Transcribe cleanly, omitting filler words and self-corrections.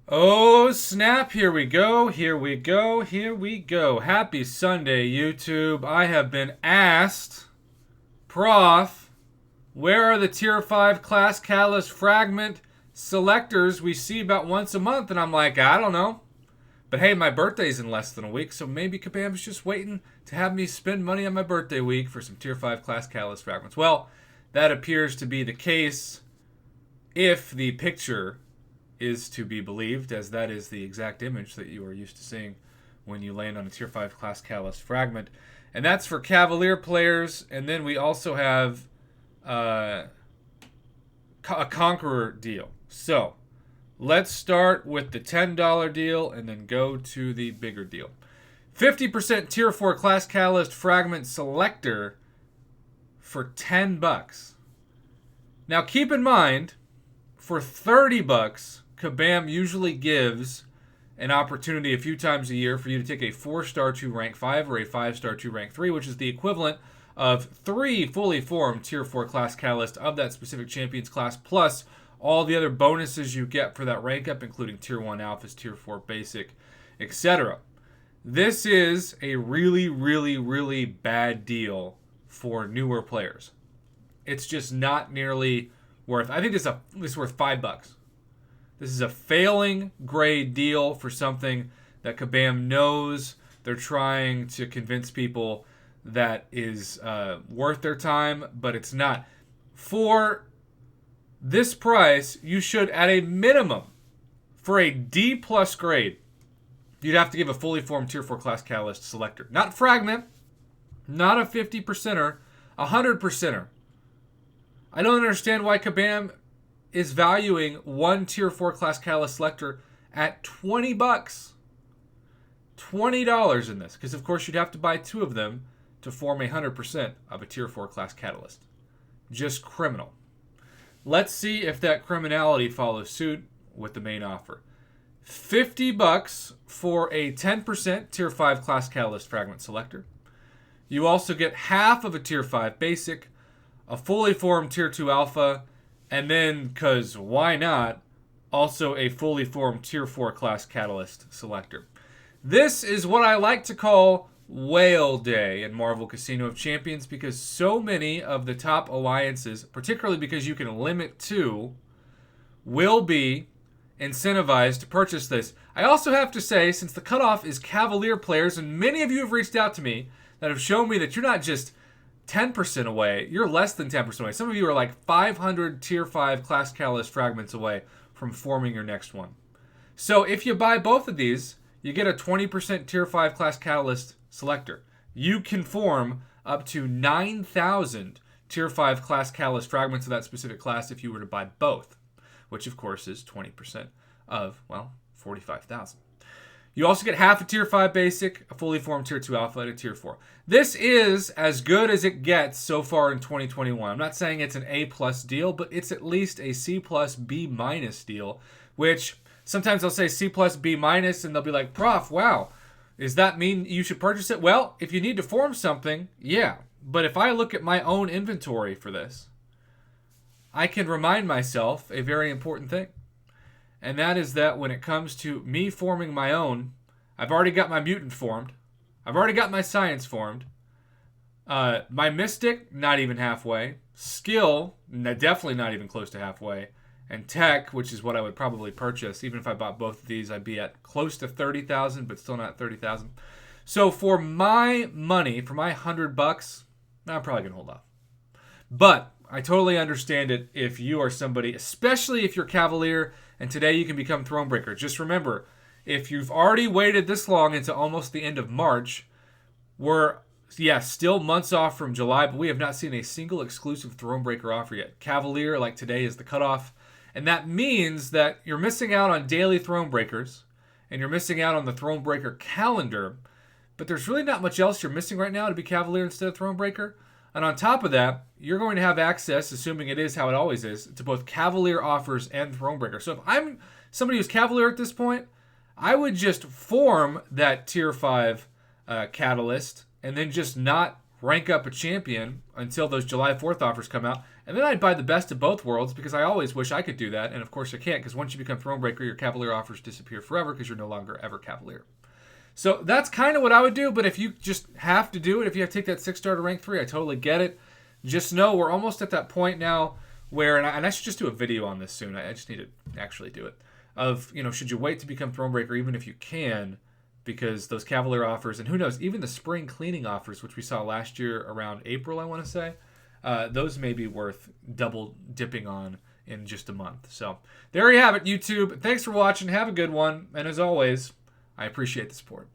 Oh, snap. Here we go. Here we go. Here we go. Happy Sunday, YouTube. I have been asked, Prof, where are the Tier 5 Class Catalyst Fragment selectors we see about once a month? And I'm like, I don't know. But hey, my birthday's in less than a week, so maybe Kabam's just waiting to have me spend money on my birthday week for some Tier 5 Class Catalyst Fragments. Well, that appears to be the case if the picture is to be believed, as that is the exact image that you are used to seeing when you land on a Tier 5 Class Catalyst Fragment. And that's for Cavalier players. And then we also have a Conqueror deal. So let's start with the $10 deal and then go to the bigger deal. 50% Tier 4 Class Catalyst Fragment Selector for $10. Now keep in mind, for $30, Kabam usually gives an opportunity a few times a year for you to take a 4-star to rank 5 or a 5-star to rank 3, which is the equivalent of 3 fully formed Tier 4 Class Catalyst of that specific Champions class, plus all the other bonuses you get for that rank up, including Tier 1 Alphas, Tier 4 Basic, etc. This is a really, really, really bad deal for newer players. It's just not nearly worth. I think this is worth $5. This is a failing grade deal for something that Kabam knows they're trying to convince people that is worth their time, but it's not. For this price, you should, at a minimum, for a D plus grade, you'd have to give a fully formed Tier 4 Class Catalyst selector. Not fragment, not a 50%er, a 100%er. I don't understand why Kabam is valuing one Tier 4 Class Catalyst selector at $20. $20 in this, because of course you'd have to buy 2 of them to form 100% of a Tier 4 Class Catalyst. Just criminal. Let's see if that criminality follows suit with the main offer. $50 for a 10% Tier 5 Class Catalyst Fragment Selector. You also get half of a Tier 5 Basic, a fully formed Tier 2 Alpha, and then, because why not, also a fully formed Tier 4 Class Catalyst Selector. This is what I like to call Whale Day in Marvel Casino of Champions, because so many of the top alliances, particularly because you can limit 2, will be incentivized to purchase this. I also have to say, since the cutoff is Cavalier players, and many of you have reached out to me that have shown me that you're not just 10% away, you're less than 10% away. Some of you are like 500 Tier 5 Class Catalyst Fragments away from forming your next one. So if you buy both of these, you get a 20% Tier 5 Class Catalyst Selector. You can form up to 9,000 Tier 5 Class Catalyst Fragments of that specific class if you were to buy both, which of course is 20% of, well, 45,000. You also get half a Tier 5 Basic, a fully formed Tier 2 Alpha, and a Tier 4. This is as good as it gets so far in 2021. I'm not saying it's an A-plus deal, but it's at least a C-plus, B-minus deal, which sometimes I'll say C-plus, B-minus, and they'll be like, Prof, wow, does that mean you should purchase it? Well, if you need to form something, yeah. But if I look at my own inventory for this, I can remind myself a very important thing. And that is that when it comes to me forming my own, I've already got my mutant formed. I've already got my science formed. My mystic, not even halfway. Skill, definitely not even close to halfway. And tech, which is what I would probably purchase. Even if I bought both of these, I'd be at close to 30,000, but still not 30,000. So for my money, for my $100, I'm probably going to hold off. But I totally understand it if you are somebody, especially if you're Cavalier, and today you can become Thronebreaker. Just remember, if you've already waited this long into almost the end of March, we're, still months off from July, but we have not seen a single exclusive Thronebreaker offer yet. Cavalier, like today, is the cutoff. And that means that you're missing out on daily Thronebreakers, and you're missing out on the Thronebreaker calendar, but there's really not much else you're missing right now to be Cavalier instead of Thronebreaker. And on top of that, you're going to have access, assuming it is how it always is, to both Cavalier offers and Thronebreaker. So if I'm somebody who's Cavalier at this point, I would just form that Tier 5 Catalyst and then just not rank up a champion until those July 4th offers come out, And then I'd buy the best of both worlds because I always wish I could do that. And of course I can't because once you become Thronebreaker, your Cavalier offers disappear forever because you're no longer ever Cavalier. So that's kind of what I would do. But if you just have to do it, if you have to take that 6-star to rank 3, I totally get it. Just know we're almost at that point now where, and I should just do a video on this soon. I just need to actually do it. Of, should you wait to become Thronebreaker even if you can? Because those Cavalier offers, and who knows, even the spring cleaning offers, which we saw last year around April, I want to say, those may be worth double dipping on in just a month. So there you have it, YouTube. Thanks for watching. Have a good one. And as always, I appreciate the support.